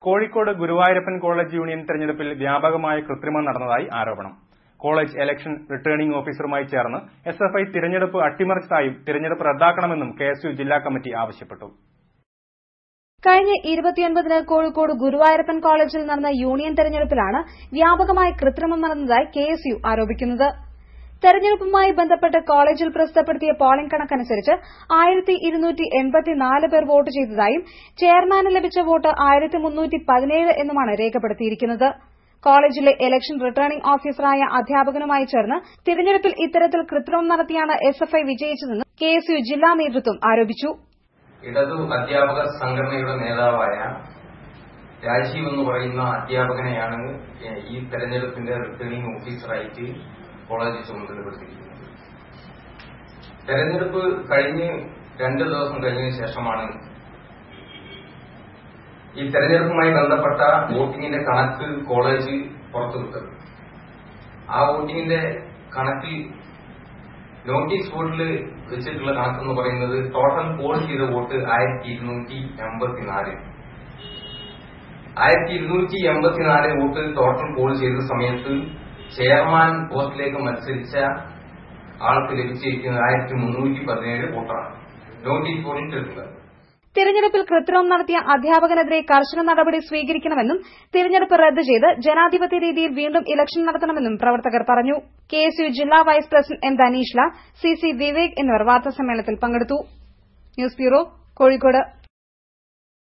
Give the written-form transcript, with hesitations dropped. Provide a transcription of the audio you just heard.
Kozhikode Guruvayurappan college union തെരഞ്ഞെടുപ്പിൽ വ്യാപകമായ കൃത്രിമം നടന്നതായി ആരോപണം. കോളേജ് ഇലക്ഷൻ റിട്ടേണിംഗ് ഓഫീസറുമായി ചേർന്ന് എസ്എഫ്ഐ തിരഞ്ഞെടുപ്പ് അട്ടിമറിച്ചതായും തിരഞ്ഞെടുപ്പ് റദ്ദാക്കണമെന്നും കെഎസ്യു ജില്ലാ കമ്മിറ്റി ആവശ്യപ്പെട്ടു. കഴിഞ്ഞ 29-ന് കോഴിക്കോട് ഗുരുവായൂരപ്പൻ കോളേജിൽ നടന്ന യൂണിയൻ തെരഞ്ഞെടുപ്പിലാണ് വ്യാപകമായ കൃത്രിമം നടന്നതായി കെഎസ്യു ആരോപിക്കുന്നത്. തെരഞ്ഞെടുപ്പുമായി ബന്ധപ്പെട്ട് കോളേജിൽ പ്രസിദ്ധപ്പെടുത്തിയ പോളിംഗ് കണക്കനുസരിച്ച് 1284 പേർ വോട്ട് ചെയ്തതായും ചെയർമാന് ലഭിച്ച വോട്ട് 1317 എന്നുമാണ് രേഖപ്പെടുത്തിയിരിക്കുന്നത്. കോളേജിലെ ഇലക്ഷൻ റിട്ടേണിംഗ് ഓഫീസറായ അധ്യാപകനുമായി ചേർന്ന് തിരഞ്ഞെടുപ്പിൽ ഇത്തരത്തിൽ കൃത്രിമം നടത്തിയാണ് എസ്എഫ്ഐ വിജയിച്ചതെന്ന് കെഎസ്യു ജില്ലാ നേതൃത്വം ആരോപിച്ചു. ഇടതു അധ്യാപക സംഘടനയുടെ നേതാവായ രാജീവ് എന്ന് പറയുന്ന അധ്യാപകനെയാണ് ഈ തെരഞ്ഞെടുപ്പിന്റെ റിട്ടേണിംഗ് ഓഫീസറായിട്ട് കോളേജ് ചുമതലപ്പെടുത്തിയിരിക്കുന്നത്. തെരഞ്ഞെടുപ്പ് കഴിഞ്ഞ് 2 ദിവസം കഴിഞ്ഞതിന് ശേഷമാണ് ഈ തെരഞ്ഞെടുപ്പുമായി ബന്ധപ്പെട്ട വോട്ടിംഗിന്റെ കണക്ക് കോളേജ് പുറത്തുവിട്ടത്. ആ വോട്ടിംഗിന്റെ കണക്കിൽ നോട്ടീസ് ബോർഡിൽ വെച്ചിട്ടുള്ള കണക്കെന്ന് പറയുന്നത് ടോട്ടൽ പോൾ ചെയ്ത വോട്ട് 1284. 1284 വോട്ട് ടോട്ടൽ പോൾ ചെയ്ത സമയത്ത് ചെയർമാൻ പോസ്റ്റിലേക്ക് മത്സരിച്ച ആൾക്ക് ലഭിച്ചിരിക്കുന്നത് 1317 വോട്ടാണ് നോട്ടീസ് ബോർഡിൽ ചേർക്കുന്നത്. തിരഞ്ഞെടുപ്പിൽ കൃത്രിമം നടത്തിയ അധ്യാപകനെതിരെ കർശന നടപടി സ്വീകരിക്കണമെന്നും തിരഞ്ഞെടുപ്പ് റദ്ദ് ചെയ്ത് ജനാധിപത്യ രീതിയിൽ വീണ്ടും ഇലക്ഷൻ നടത്തണമെന്നും പ്രവർത്തകർ പറഞ്ഞു. കെഎസ്യു ജില്ലാ വൈസ് പ്രസിഡന്റ് എം ധനീഷ്ല, സിസി വിവേക് എന്നിവർ വാർത്താസമ്മേളനത്തിൽ പങ്കെടുത്തു. News bureau, Kozhikode.